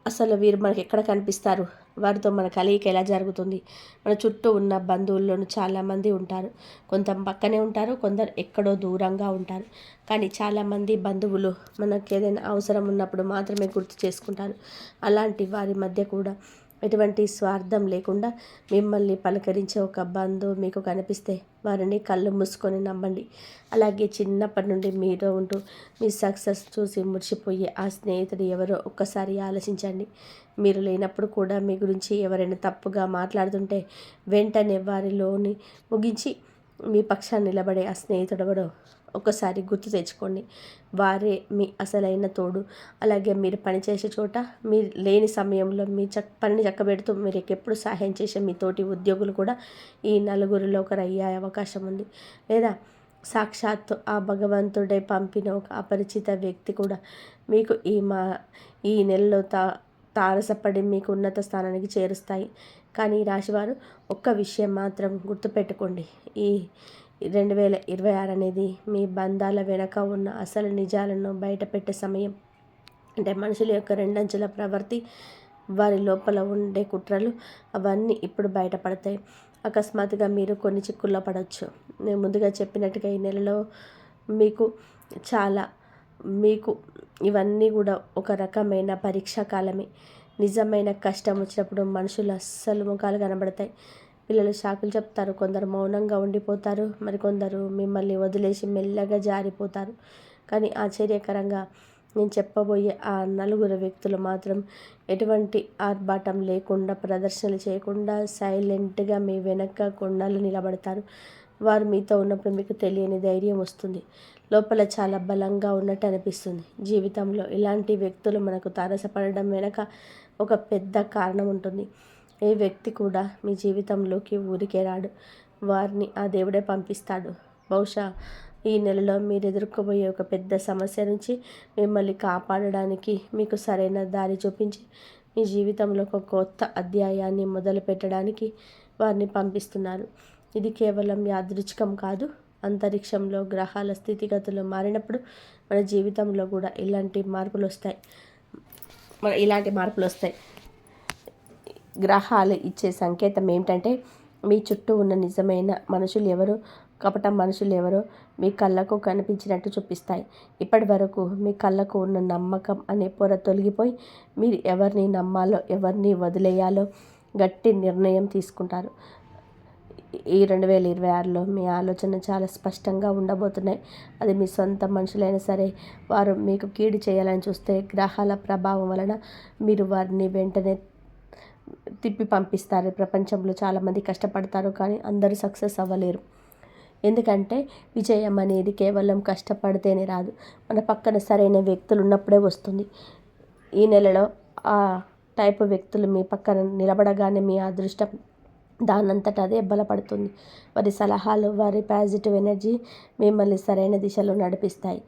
అసలు వీరు మనకి ఎక్కడ కనిపిస్తారు, వారితో మన కలయిక ఎలా జరుగుతుంది. మన చుట్టూ ఉన్న బంధువుల్లోనూ చాలామంది ఉంటారు. కొంత పక్కనే ఉంటారు, కొందరు ఎక్కడో దూరంగా ఉంటారు. కానీ చాలామంది బంధువులు మనకు ఏదైనా అవసరం ఉన్నప్పుడు మాత్రమే గుర్తు చేసుకుంటారు. అలాంటి వారి మధ్య కూడా ఎటువంటి స్వార్థం లేకుండా మిమ్మల్ని పలకరించే ఒక బంధువు మీకు కనిపిస్తే వారిని కళ్ళు మూసుకొని నమ్మండి. అలాగే చిన్నప్పటి నుండి మీతో ఉంటూ మీ సక్సెస్ చూసి మురిసిపోయే ఆ స్నేహితుడు ఎవరో ఒక్కసారి ఆలోచించండి. మీరు లేనప్పుడు కూడా మీ గురించి ఎవరైనా తప్పుగా మాట్లాడుతుంటే వెంటనే వారిలోని ముగించి మీ పక్షాన్ని నిలబడే ఆ స్నేహితుడు ఎవరో ఒకసారి గుర్తు తెచ్చుకోండి. వారే మీ అసలైన తోడు. అలాగే మీరు పనిచేసే చోట మీరు లేని సమయంలో మీ పనిని చక్కబెడుతూ మీరు ఎప్పుడు సహాయం చేసే మీ తోటి ఉద్యోగులు కూడా ఈ 4గురిలో ఒకరు అయ్యే అవకాశం ఉంది. లేదా సాక్షాత్తు ఆ భగవంతుడే పంపిన ఒక అపరిచిత వ్యక్తి కూడా మీకు ఈ నెలలో తారసపడి మీకు ఉన్నత స్థానానికి చేరుస్తాయి. కానీ ఈ రాశివారు ఒక్క విషయం మాత్రం గుర్తుపెట్టుకోండి. ఈ 2026 అనేది మీ బంధాల వెనక ఉన్న అసలు నిజాలను బయటపెట్టే సమయం. అంటే మనుషుల యొక్క రెండంచెల ప్రవృత్తి, వారి లోపల ఉండే కుట్రలు అవన్నీ ఇప్పుడు బయటపడతాయి. అకస్మాత్తుగా మీరు కొన్ని చిక్కుల్లో పడవచ్చు. నేను ముందుగా చెప్పినట్టుగా ఈ నెలలో మీకు ఇవన్నీ కూడా ఒక రకమైన పరీక్షా కాలమే. నిజమైన కష్టం వచ్చినప్పుడు మనుషులు అస్సలు ముఖాలు కనబడతాయి. పిల్లలు సాకులు చెప్తారు, కొందరు మౌనంగా ఉండిపోతారు, మరికొందరు మిమ్మల్ని వదిలేసి మెల్లగా జారిపోతారు. కానీ ఆశ్చర్యకరంగా నేను చెప్పబోయే ఆ 4 వ్యక్తులు మాత్రం ఎటువంటి ఆర్భాటం లేకుండా, ప్రదర్శనలు చేయకుండా సైలెంట్గా మీ వెనక కొండలు నిలబడతారు. వారు మీతో ఉన్నప్పుడు మీకు తెలియని ధైర్యం వస్తుంది. లోపల చాలా బలంగా ఉన్నట్టు అనిపిస్తుంది. జీవితంలో ఇలాంటి వ్యక్తులు మనకు తారసపడడం వెనక ఒక పెద్ద కారణం ఉంటుంది. ఏ వ్యక్తి కూడా మీ జీవితంలోకి ఊరికే రాడు. వారిని ఆ దేవుడే పంపిస్తాడు. బహుశా ఈ నెలలో మీరు ఎదుర్కోబోయే ఒక పెద్ద సమస్య నుంచి మిమ్మల్ని కాపాడడానికి, మీకు సరైన దారి చూపించి మీ జీవితంలో ఒక కొత్త అధ్యాయాన్ని మొదలు పెట్టడానికి వారిని పంపిస్తున్నారు. ఇది కేవలం యాదృచ్ఛికం కాదు. అంతరిక్షంలో గ్రహాల స్థితిగతులు మారినప్పుడు మన జీవితంలో కూడా ఇలాంటి మార్పులు వస్తాయి. గ్రహాలు ఇచ్చే సంకేతం ఏమిటంటే, మీ చుట్టూ ఉన్న నిజమైన మనుషులు ఎవరు, కపట మనుషులు ఎవరో మీ కళ్ళకు కనిపించినట్టు చూపిస్తాయి. ఇప్పటి వరకు మీ కళ్ళకు ఉన్న నమ్మకం అనే పొర తొలగిపోయి మీరు ఎవరిని నమ్మాలో, ఎవరిని వదిలేయాలో గట్టి నిర్ణయం తీసుకుంటారు. ఈ 2026లో మీ ఆలోచన చాలా స్పష్టంగా ఉండబోతున్నాయి. అది మీ సొంత మనుషులైనా సరే, వారు మీకు కీడు చేయాలని చూస్తే గ్రహాల ప్రభావం వలన మీరు వారిని వెంటనే తిప్పి పంపిస్తారు. ప్రపంచంలో చాలామంది కష్టపడతారు, కానీ అందరూ సక్సెస్ అవ్వలేరు. ఎందుకంటే విజయం అనేది కేవలం కష్టపడితేనే రాదు, మన పక్కన సరైన వ్యక్తులు ఉన్నప్పుడే వస్తుంది. ఈ నెలలో ఆ టైపు వ్యక్తులు మీ పక్కన నిలబడగానే మీ అదృష్టం దానంతట అదే బలపడుతుంది. వారి సలహాలు, వారి పాజిటివ్ ఎనర్జీ మిమ్మల్ని సరైన దిశలో నడిపిస్తాయి.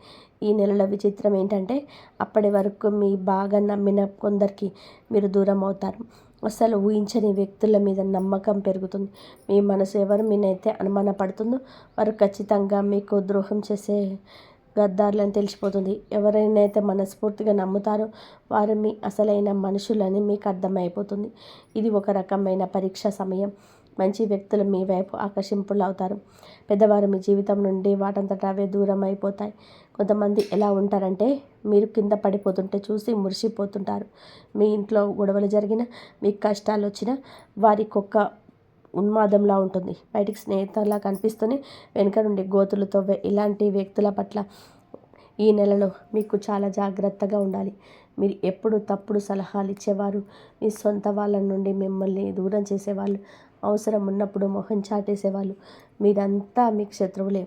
ఈ నెలలో విచిత్రం ఏంటంటే అప్పటి వరకు మీ బాగా నమ్మిన కొందరికి మీరు దూరం అవుతారు. అసలు ఊహించని వ్యక్తుల మీద నమ్మకం పెరుగుతుంది. మీ మనసు ఎవరు మీనైతే అనుమానపడుతుందో వారు ఖచ్చితంగా మీకు ద్రోహం చేసే గద్దారులని తెలిసిపోతుంది. ఎవరైనైతే మనస్ఫూర్తిగా నమ్ముతారో వారు మీ అసలైన మనుషులని మీకు అర్థమైపోతుంది. ఇది ఒక రకమైన పరీక్ష సమయం. మంచి వ్యక్తులు మీ వైపు ఆకర్షింపులవుతారు. పెద్దవారు మీ జీవితం నుండి వాటంతట అవే దూరం అయిపోతాయి. కొంతమంది ఎలా ఉంటారంటే మీరు కింద పడిపోతుంటే చూసి మురిసిపోతుంటారు. మీ ఇంట్లో గొడవలు జరిగినా, మీకు కష్టాలు వచ్చినా వారికొక ఉన్మాదంలా ఉంటుంది. బయటికి స్నేహితులా కనిపిస్తూనే వెనుక నుండి గోతులు తవ్వే ఇలాంటి వ్యక్తుల పట్ల ఈ నెలలో మీకు చాలా జాగ్రత్తగా ఉండాలి. మీరు ఎప్పుడు తప్పుడు సలహాలు ఇచ్చేవారు, మీ సొంత వాళ్ళ నుండి మిమ్మల్ని దూరం చేసేవాళ్ళు, అవసరం ఉన్నప్పుడు మొహం చాటేసేవాళ్ళు, మీరంతా మీకు శత్రువులే.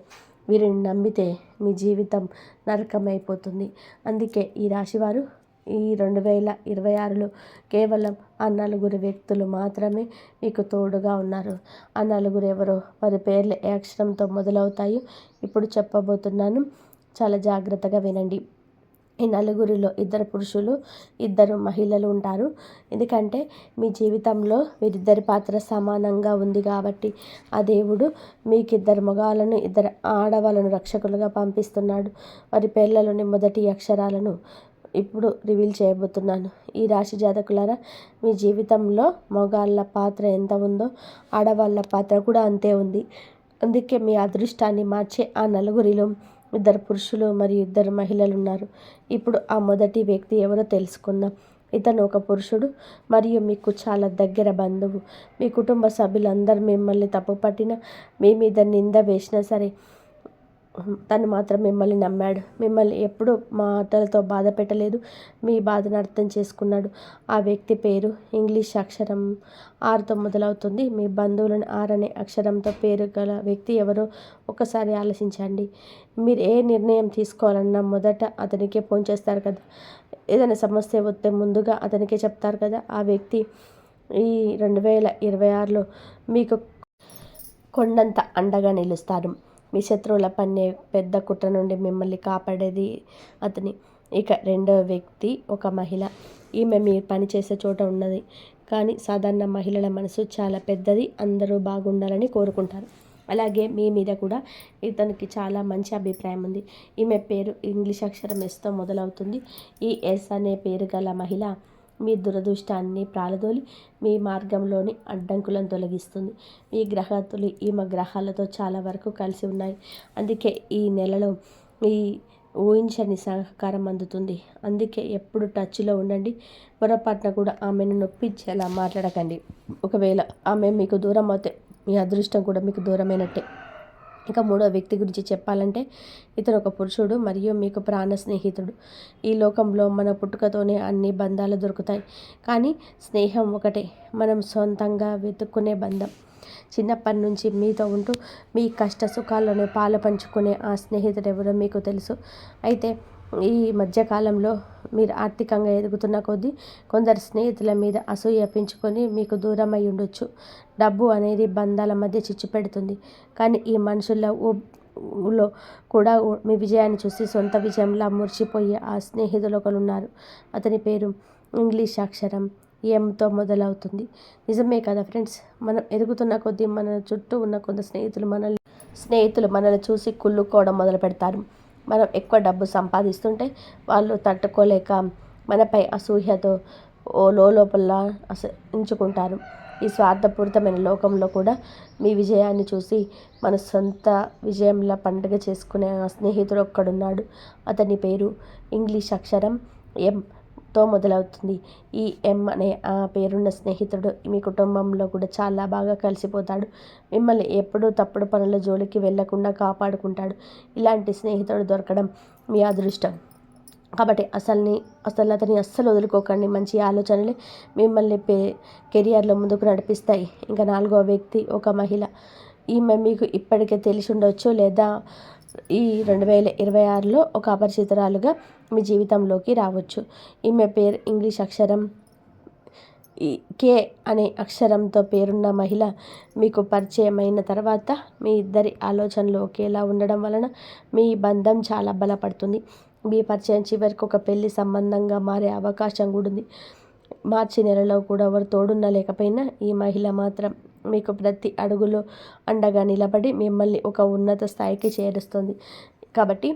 వీరిని నమ్మితే మీ జీవితం నరకమైపోతుంది. అందుకే ఈ రాశివారు ఈ 2026లో కేవలం ఆ నలుగురు వ్యక్తులు మాత్రమే మీకు తోడుగా ఉన్నారు. ఆ నలుగురు ఎవరో, వారి పేర్లు ఏ అక్షరంతో మొదలవుతాయో ఇప్పుడు చెప్పబోతున్నాను. చాలా జాగ్రత్తగా వినండి. ఈ నలుగురిలో 2 పురుషులు, 2 మహిళలు ఉంటారు. ఎందుకంటే మీ జీవితంలో వీరిద్దరి పాత్ర సమానంగా ఉంది కాబట్టి ఆ దేవుడు మీకు 2 మగవాళ్ళను, 2 ఆడవాళ్ళను రక్షకులుగా పంపిస్తున్నాడు. వారి పేర్లలోని మొదటి అక్షరాలను ఇప్పుడు రివీల్ చేయబోతున్నాను. ఈ రాశి జాతకులారా, మీ జీవితంలో మగవాళ్ళ పాత్ర ఎంత ఉందో ఆడవాళ్ళ పాత్ర కూడా అంతే ఉంది. అందుకే మీ అదృష్టాన్ని మార్చే ఆ నలుగురిలో 2 పురుషులు మరియు 2 మహిళలు ఉన్నారు. ఇప్పుడు ఆ మొదటి వ్యక్తి ఎవరో తెలుసుకుందాం. ఇతను ఒక పురుషుడు మరియు మీకు చాలా దగ్గర బంధువు. మీ కుటుంబ సభ్యులందరూ మిమ్మల్ని తప్పుపట్టినా, మీ మీద నింద వేసినా సరే తను మాత్రం మిమ్మల్ని నమ్మాడు. మిమ్మల్ని ఎప్పుడు మాటలతో బాధ పెట్టలేదు. మీ బాధను అర్థం చేసుకున్నాడు. ఆ వ్యక్తి పేరు ఇంగ్లీష్ అక్షరం ఆర్తో మొదలవుతుంది. మీ బంధువులను ఆర్ అనే అక్షరంతో పేరు గల వ్యక్తి ఎవరో ఒకసారి ఆలోచించండి. మీరు ఏ నిర్ణయం తీసుకోవాలన్నా మొదట అతనికే ఫోన్ చేస్తారు కదా. ఏదైనా సమస్య వస్తే ముందుగా అతనికే చెప్తారు కదా. ఆ వ్యక్తి ఈ 2026లో మీకు కొండంత అండగా నిలుస్తారు. మీ శత్రువుల పన్నే పెద్ద కుట్ర నుండి మిమ్మల్ని కాపాడేది అతని. ఇక రెండవ వ్యక్తి ఒక మహిళ. ఈమె మీరు పనిచేసే చోట ఉన్నది. కానీ సాధారణ మహిళల మనసు చాలా పెద్దది. అందరూ బాగుండాలని కోరుకుంటారు. అలాగే మీ మీద కూడా ఇతనికి చాలా మంచి అభిప్రాయం ఉంది. ఈమె పేరు ఇంగ్లీష్ అక్షరం ఎస్తో మొదలవుతుంది. ఈ ఎస్ అనే పేరు గల మహిళ మీ దురదృష్టాన్ని ప్రాలదోలి మీ మార్గంలోని అడ్డంకులను తొలగిస్తుంది. మీ గ్రహాలు ఈమె గ్రహాలతో చాలా వరకు కలిసి ఉన్నాయి. అందుకే ఈ నెలలో ఈ ఊహించని సహకారం అందుతుంది. అందుకే ఎప్పుడు టచ్లో ఉండండి. పొరపాటున కూడా ఆమెను నొప్పించేలా మాట్లాడకండి. ఒకవేళ ఆమె మీకు దూరం అవుతే మీ అదృష్టం కూడా మీకు దూరమైనట్టే. ఇక మూడో వ్యక్తి గురించి చెప్పాలంటే ఇతను ఒక పురుషుడు మరియు మీకు ప్రాణ స్నేహితుడు. ఈ లోకంలో మన పుట్టుకతోనే అన్ని బంధాలు దొరుకుతాయి. కానీ స్నేహం ఒకటే, మనం సొంతంగా వెతుక్కునే బంధం. చిన్నప్పటి నుంచి మీతో ఉంటూ మీ కష్ట సుఖాల్లోనే పాలు పంచుకునే ఆ స్నేహితుడు ఎవరో మీకు తెలుసు. అయితే ఈ మధ్యకాలంలో మీరు ఆర్థికంగా ఎదుగుతున్న కొద్దీ కొందరు స్నేహితుల మీద అసూయ పెంచుకొని మీకు దూరం అయి ఉండొచ్చు. డబ్బు అనేది బంధాల మధ్య చిచ్చు పెడుతుంది. కానీ ఈ మనుషుల్లో కూడా మీ విజయాన్ని చూసి సొంత విజయంలా మురిసిపోయే ఆ స్నేహితులు ఒకరు ఉన్నారు. అతని పేరు ఇంగ్లీష్ అక్షరం ఎంతో మొదలవుతుంది. నిజమే కదా ఫ్రెండ్స్. మనం ఎదుగుతున్న కొద్దీ మన చుట్టూ ఉన్న కొంత స్నేహితులు మనల్ని చూసి కుళ్ళుకోవడం మొదలు పెడతారు. మనం ఎక్కువ డబ్బు సంపాదిస్తుంటే వాళ్ళు తట్టుకోలేక మనపై అసూయతో లోపల ఉంచుకుంటారు. ఈ స్వార్థపూరితమైన లోకంలో కూడా మీ విజయాన్ని చూసి మన సొంత విజయంలా పండుగ చేసుకునే ఆ స్నేహితుడు ఒక్కడున్నాడు. అతని పేరు ఇంగ్లీష్ అక్షరం ఎంతో మొదలవుతుంది. ఈ ఎం అనే ఆ పేరున్న స్నేహితుడు మీ కుటుంబంలో కూడా చాలా బాగా కలిసిపోతాడు. మిమ్మల్ని ఎప్పుడూ తప్పుడు పనుల జోలికి వెళ్లకుండా కాపాడుకుంటాడు. ఇలాంటి స్నేహితుడు దొరకడం మీ అదృష్టం. కాబట్టి అతన్ని అస్సలు వదులుకోకండి. మంచి ఆలోచనలే మిమ్మల్ని కెరియర్లో ముందుకు నడిపిస్తాయి. ఇంకా నాలుగో వ్యక్తి ఒక మహిళ. ఈమె మీకు ఇప్పటికే తెలిసి ఉండొచ్చు, లేదా ఈ 2026లో ఒక అపరిచితురాలుగా మీ జీవితంలోకి రావచ్చు. ఈమె పేరు ఇంగ్లీష్ అక్షరం ఈ కే అనే అక్షరంతో పేరున్న మహిళ మీకు పరిచయమైన తర్వాత మీ ఇద్దరి ఆలోచనలు ఒకేలా ఉండడం వలన మీ బంధం చాలా బలపడుతుంది. మీ పరిచయం చివరికి ఒక పెళ్లి సంబంధంగా మారే అవకాశం కూడా ఉంది. మార్చి నెలలో కూడా ఎవరు తోడున్నా లేకపోయినా ఈ మహిళ మాత్రం మీకు ప్రతి అడుగులో అండగా నిలబడి మిమ్మల్ని ఒక ఉన్నత స్థాయికి చేరుస్తుంది. కాబట్టి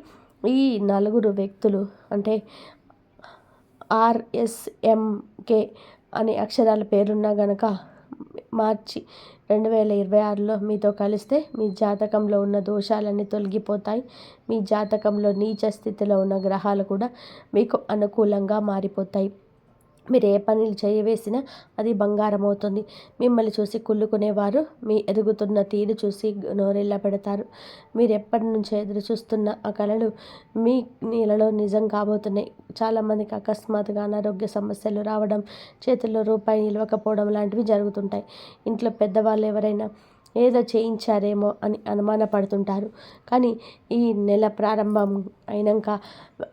ఈ నలుగురు వ్యక్తులు అంటే RSMK అనే అక్షరాల పేరున్నా గనక మార్చి 2026లో మీతో కలిస్తే మీ జాతకంలో ఉన్న దోషాలన్నీ తొలగిపోతాయి. మీ జాతకంలో నీచ స్థితిలో ఉన్న గ్రహాలు కూడా మీకు అనుకూలంగా మారిపోతాయి. మీరు ఏ పనులు చేయవేసినా అది బంగారం అవుతుంది. మిమ్మల్ని చూసి కుళ్ళుకునేవారు మీ ఎదుగుతున్న తీరు చూసి నోరెళ్ళ పెడతారు. మీరు ఎప్పటి నుంచో ఎదురు చూస్తున్న ఆ కళలు మీ నీళ్ళలో నిజం కాబోతున్నాయి. చాలామందికి అకస్మాత్తుగా అనారోగ్య సమస్యలు రావడం, చేతుల్లో రూపాయి నిలవకపోవడం లాంటివి జరుగుతుంటాయి. ఇంట్లో పెద్దవాళ్ళు ఎవరైనా ఏదో చేయించారేమో అని అనుమానపడుతుంటారు. కానీ ఈ నెల ప్రారంభం అయినాక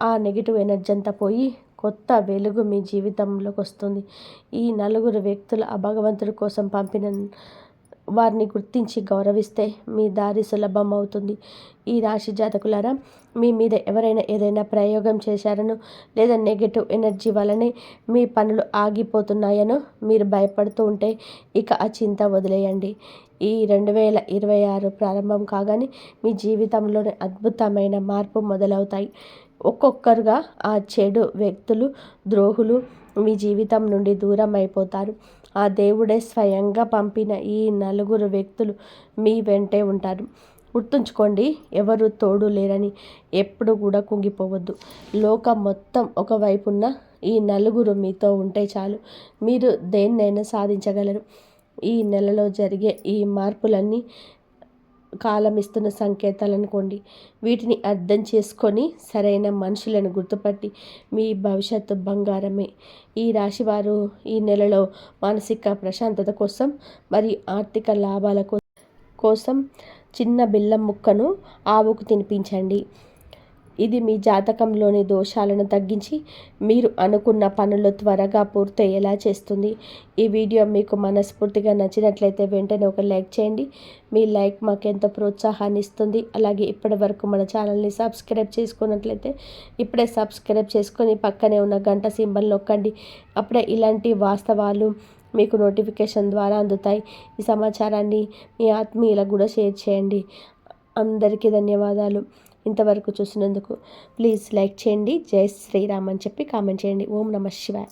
ఆ నెగిటివ్ ఎనర్జీ అంతా పోయి కొత్త వెలుగు మీ జీవితంలోకి వస్తుంది. ఈ నలుగురు వ్యక్తులు ఆ భగవంతుడి కోసం పంపిన వారిని గుర్తించి గౌరవిస్తే మీ దారి సులభం అవుతుంది. ఈ రాశి జాతకులారా, మీ మీద ఎవరైనా ఏదైనా ప్రయోగం చేశారనో లేదా నెగిటివ్ ఎనర్జీ వల్లనే మీ పనులు ఆగిపోతున్నాయనో మీరు భయపడుతూ ఉంటే ఇక ఆ చింత వదిలేయండి. ఈ 2026 ప్రారంభం కాగానే మీ జీవితంలోని అద్భుతమైన మార్పు మొదలవుతాయి. ఒక్కొక్కరుగా ఆ చెడు వ్యక్తులు, ద్రోహులు మీ జీవితం నుండి దూరం అయిపోతారు. ఆ దేవుడే స్వయంగా పంపిన ఈ నలుగురు వ్యక్తులు మీ వెంటే ఉంటారు. గుర్తుంచుకోండి, ఎవరు తోడు లేరని ఎప్పుడు కూడా కుంగిపోవద్దు. లోకం మొత్తం ఒకవైపున్న ఈ నలుగురు మీతో ఉంటే చాలు, మీరు దేన్నైనా సాధించగలరు. ఈ నెలలో జరిగే ఈ మార్పులన్నీ కాలం ఇస్తున్న సంకేతాలు అనుకోండి. వీటిని అర్థం చేసుకొని సరైన మనుషులను గుర్తుపట్టి మీ భవిష్యత్తు బంగారమే. ఈ రాశివారు ఈ నెలలో మానసిక ప్రశాంతత కోసం మరియు ఆర్థిక లాభాల కోసం చిన్న బెల్లం ముక్కను ఆవుకు తినిపించండి. ఇది మీ జాతకంలోని దోషాలను తగ్గించి మీరు అనుకున్న పనులు త్వరగా పూర్తయ్యేలా చేస్తుంది. ఈ వీడియో మీకు మనస్ఫూర్తిగా నచ్చినట్లయితే వెంటనే ఒక లైక్ చేయండి. మీ లైక్ మాకెంతో ప్రోత్సాహాన్ని ఇస్తుంది. అలాగే ఇప్పటి వరకు మన ఛానల్ని సబ్స్క్రైబ్ చేసుకున్నట్లయితే ఇప్పుడే సబ్స్క్రైబ్ చేసుకొని పక్కనే ఉన్న గంట సింబల్ నొక్కండి. అప్పుడే ఇలాంటి వాస్తవాలు మీకు నోటిఫికేషన్ ద్వారా అందుతాయి. ఈ సమాచారాన్ని మీ ఆత్మీయులకు కూడా షేర్ చేయండి. అందరికీ ధన్యవాదాలు. ఇంతవరకు చూసినందుకు ప్లీజ్ లైక్ చేయండి. జై శ్రీరామ్ అని చెప్పి కామెంట్ చేయండి. ఓం నమః శివాయ.